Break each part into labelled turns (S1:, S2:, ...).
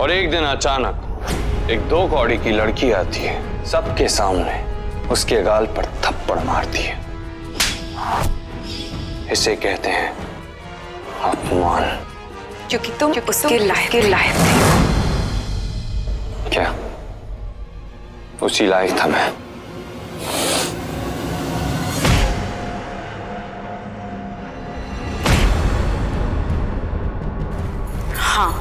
S1: और एक दिन अचानक एक 2 कौड़ी की लड़की आती है, सबके सामने उसके गाल पर थप्पड़ मारती है। इसे कहते हैं अपमान।
S2: क्योंकि तुम उसके लायक थे।
S1: क्या उसी लायक था मैं?
S2: हाँ,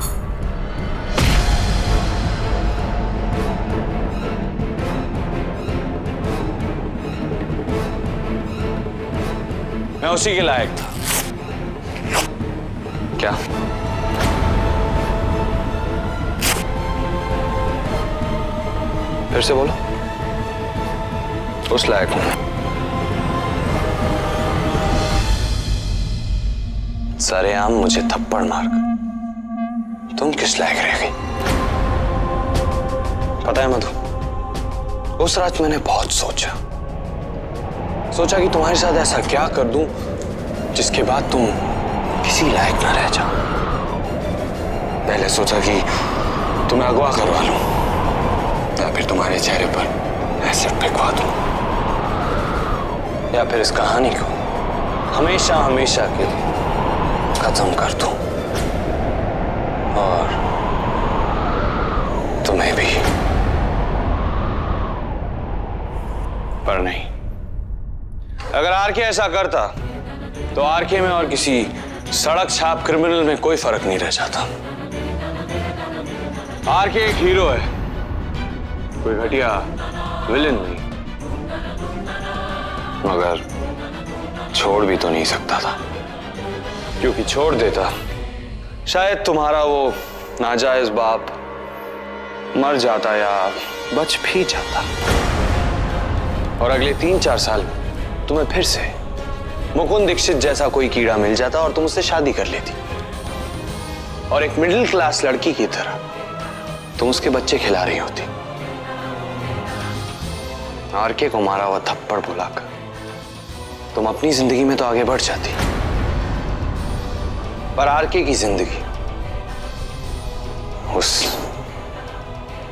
S1: मैं उसी के लायक था। क्या? फिर से बोलो। उस लायक हूं। सरेआम मुझे थप्पड़ मारकर तुम किस लायक रह गई? पता है मधु, उस रात मैंने बहुत सोचा कि तुम्हारे साथ ऐसा क्या कर दूं जिसके बाद तुम किसी लायक ना रह जाओ। पहले सोचा कि तुम्हें अगवा करवा लूं या फिर तुम्हारे चेहरे पर एसिड फेंकवा दूं, या फिर इस कहानी को हमेशा हमेशा के लिए खत्म कर दूं और तुम्हें भी। पर नहीं, अगर आरके ऐसा करता तो आरके में और किसी सड़क छाप क्रिमिनल में कोई फर्क नहीं रह जाता। आरके एक हीरो है, कोई घटिया विलेन नहीं। मगर छोड़ भी तो नहीं सकता था, क्योंकि छोड़ देता शायद तुम्हारा वो नाजायज बाप मर जाता या बच भी जाता, और अगले 3-4 साल में तुम्हें फिर से मुकुंद दीक्षित जैसा कोई कीड़ा मिल जाता और तुम उससे शादी कर लेती, और एक मिडिल क्लास लड़की की तरह तुम उसके बच्चे खिला रही होती। आरके को मारा हुआ थप्पड़ बुलाकर तुम अपनी जिंदगी में तो आगे बढ़ जाती, पर आरके की जिंदगी उस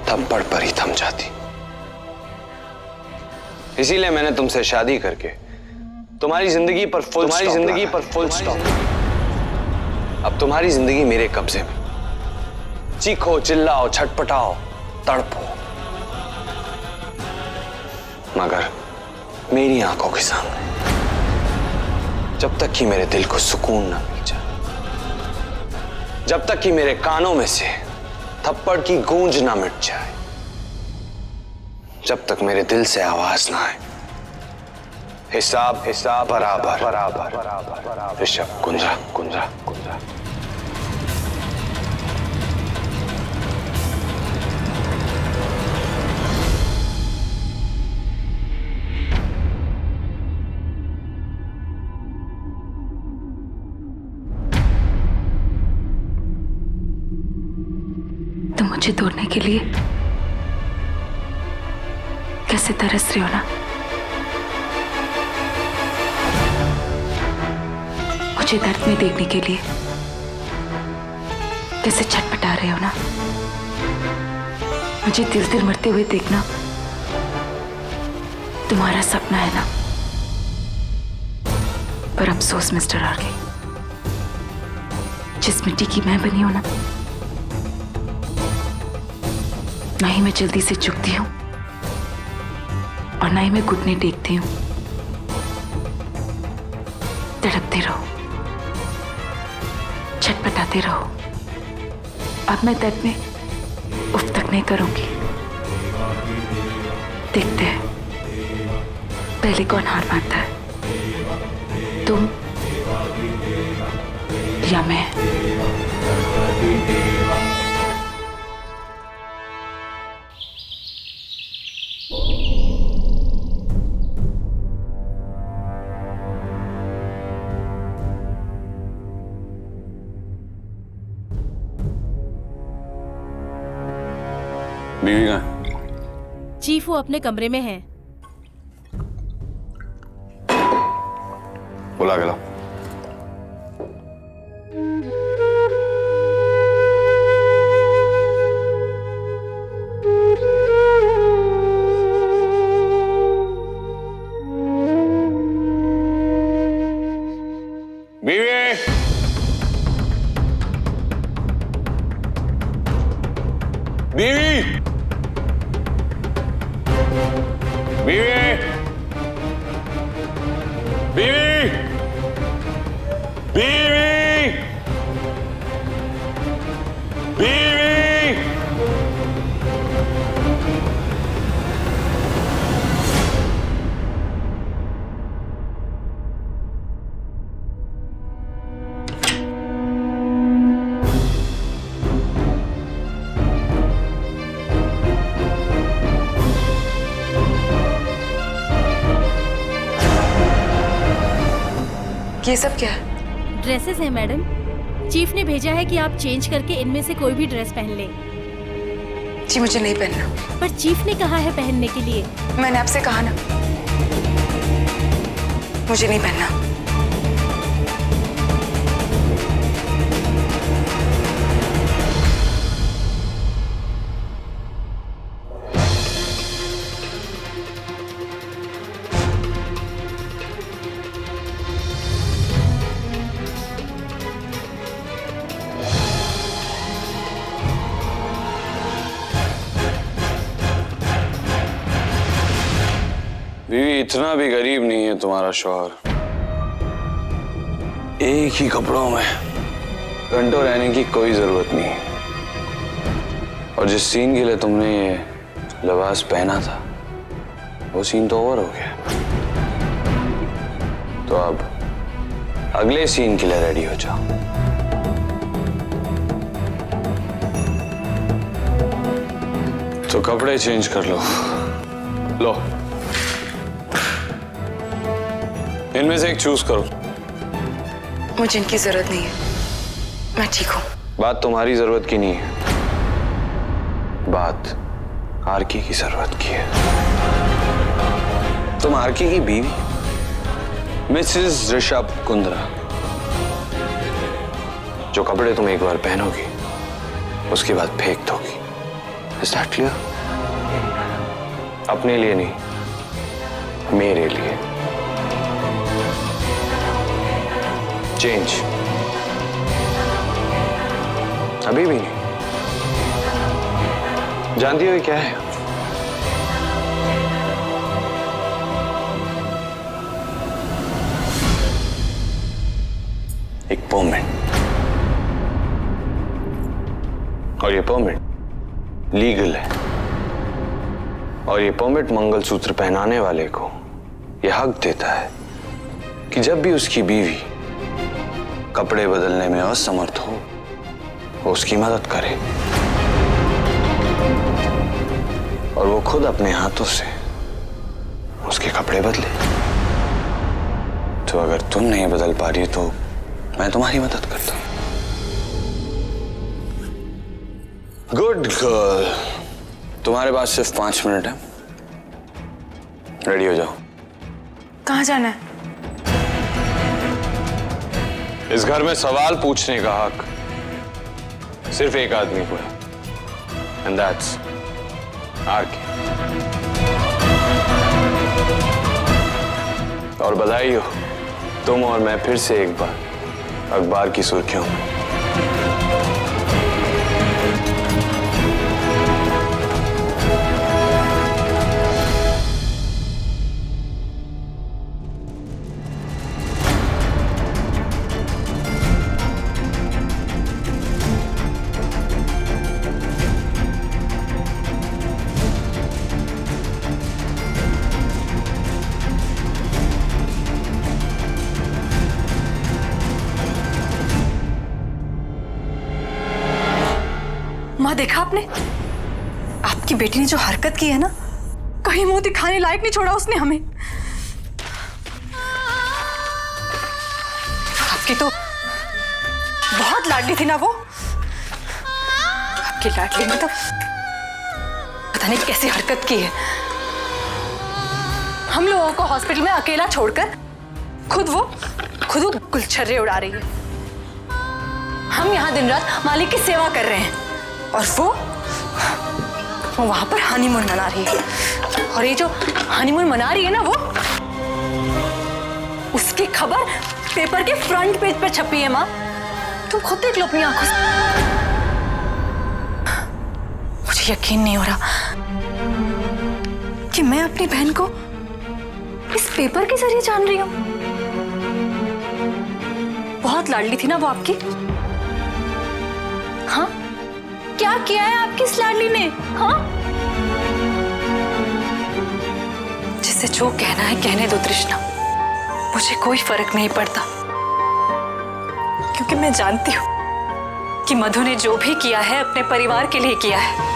S1: थप्पड़ पर ही थम जाती। इसीलिए मैंने तुमसे शादी करके तुम्हारी जिंदगी पर फुल स्टॉप। अब तुम्हारी जिंदगी मेरे कब्जे में। चीखो, चिल्लाओ, छटपटाओ, तड़पो, मगर मेरी आंखों के सामने, जब तक कि मेरे दिल को सुकून ना मिल जाए, जब तक कि मेरे कानों में से थप्पड़ की गूंज ना मिट जाए, जब तक मेरे दिल से आवाज ना आए, हिसाब बराबर। ऋषभ कुंद्रा।
S2: तुम मुझे तोड़ने के लिए कैसे तरस रहे हो ना? मुझे दर्द में देखने के लिए कैसे छटपटा रहे हो ना? मुझे दिल मरते हुए देखना तुम्हारा सपना है ना? पर अफसोस मिस्टर आरके, जिस मिट्टी की मैं बनी हूं ना ही मैं जल्दी से झुकती हूं और ना ही मैं घुटने टेकती हूं। तड़पते रहो, छटपटाते रहो। अब मैं दर्द में उफ तक नहीं करूंगी। देखते हैं पहले कौन हार मानता है, तुम या मैं।
S1: बीवी कहाँ?
S3: चीफ वो अपने कमरे में है।
S1: बुला के लाओ। बीवी, बीवी, बीवी, बीवी, बीवी, बीवी।
S2: ये सब क्या है?
S3: ड्रेसेस हैं मैडम। चीफ ने भेजा है कि आप चेंज करके इनमें से कोई भी ड्रेस पहन लें।
S2: जी मुझे नहीं पहनना।
S3: पर चीफ ने कहा है पहनने के लिए।
S2: मैंने आपसे कहा ना, मुझे नहीं पहनना।
S1: बीवी, इतना भी गरीब नहीं है तुम्हारा शौहर। एक ही कपड़ों में घंटों रहने की कोई जरूरत नहीं है। और जिस सीन के लिए तुमने ये लिबास पहना था, वो सीन तो ओवर हो गया। तो अब अगले सीन के लिए रेडी हो जाओ। तो कपड़े चेंज कर लो। लो, इनमें से एक चूज करो।
S2: मुझे इनकी जरूरत नहीं है, मैं ठीक हूँ।
S1: बात तुम्हारी जरूरत की नहीं है, बात आरके की जरूरत की है। तुम आरके की बीवी, मिसेस ऋषभ कुंद्रा। जो कपड़े तुम एक बार पहनोगी, उसके बाद फेंक दोगी। Is that clear? अपने लिए नहीं, मेरे लिए। चेंज। अभी भी नहीं? जानती हो ये क्या है? एक परमिट। और ये परमिट लीगल है। और ये परमिट मंगलसूत्र पहनाने वाले को यह हक देता है कि जब भी उसकी बीवी कपड़े बदलने में असमर्थ हो, वो उसकी मदद करे और वो खुद अपने हाथों से उसके कपड़े बदले। तो अगर तुम नहीं बदल पा रही तो मैं तुम्हारी मदद करता हूं। गुड गर्ल, तुम्हारे पास सिर्फ 5 मिनट है। रेडी हो जाओ।
S2: कहाँ जाना है?
S1: इस घर में सवाल पूछने का हक सिर्फ एक आदमी को है, एंड दैट्स आरके। और बधाई हो, तुम और मैं फिर से एक बार अखबार की सुर्खियों में।
S4: माँ, देखा आपने? आपकी बेटी ने जो हरकत की है ना, कहीं मुंह दिखाने लायक नहीं छोड़ा उसने हमें। आपकी तो बहुत लाडली थी ना वो। आपकी लाडली ने तो पता नहीं कैसी हरकत की है। हम लोगों को हॉस्पिटल में अकेला छोड़कर खुद वो गुलछर्रे उड़ा रही है। हम यहाँ दिन रात मालिक की सेवा कर रहे हैं और वो वहां पर हनीमून मना रही है। और ये जो हनीमून मना रही है ना, वो उसकी खबर पेपर के फ्रंट पेज पर छपी है माँ। तुम खुद देख लो अपनी आंखों से। मुझे यकीन नहीं हो रहा कि मैं अपनी बहन को इस पेपर के जरिए जान रही हूं। बहुत लाडली थी ना वो आपकी। हाँ, क्या किया है आपकी इस लाडली ने? हाँ, जिसे जो कहना है कहने दो तृष्णा, मुझे कोई फर्क नहीं पड़ता, क्योंकि मैं जानती हूं कि मधु ने जो भी किया है अपने परिवार के लिए किया है।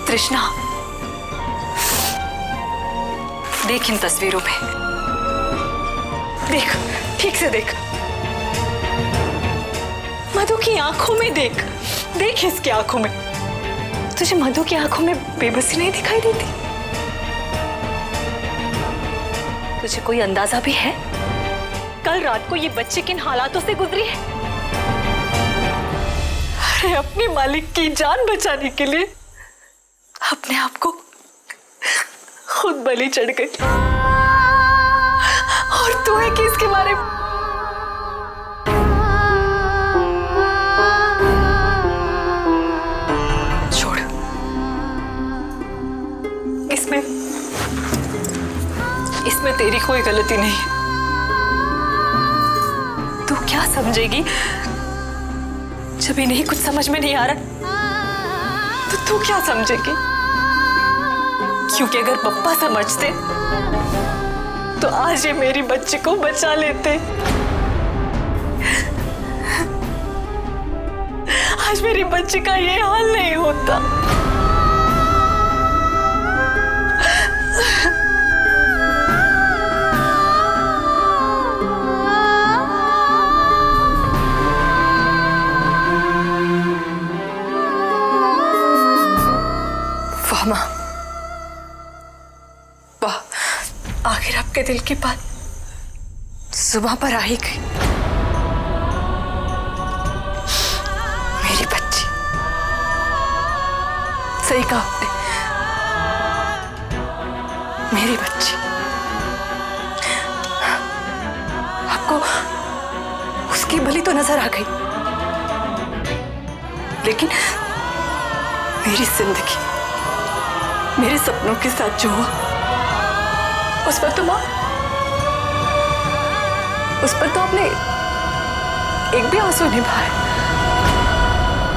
S4: तृष्णा, देख इन तस्वीरों में, देख, ठीक से देख, मधु की आंखों में देख, देख इसकी आंखों में। तुझे मधु की आंखों में बेबसी नहीं दिखाई देती? तुझे कोई अंदाजा भी है कल रात को ये बच्ची किन हालातों से गुजरी है? अरे अपने मालिक की जान बचाने के लिए अपने आप को खुद बलि चढ़ गई। और तू है कि इसके बारे में छोड़। इसमें तेरी कोई गलती नहीं है। तू क्या समझेगी जब इन्हें कुछ समझ में नहीं आ रहा? तो तू क्या समझेगी? क्योंकि अगर पप्पा समझते तो आज ये मेरी बच्ची को बचा लेते। आज मेरी बच्ची का ये हाल नहीं होता। वाह माँ, वाह, आखिर आपके दिल की बात जुबां पर आ ही गई। मेरी बच्ची, सही कहा आपने, मेरी बच्ची। आपको उसकी बलि तो नजर आ गई, लेकिन मेरी जिंदगी, मेरे सपनों के साथ जो हुआ उस पर तो माँ, उस पर तो आपने एक भी आंसू नहीं बहाया।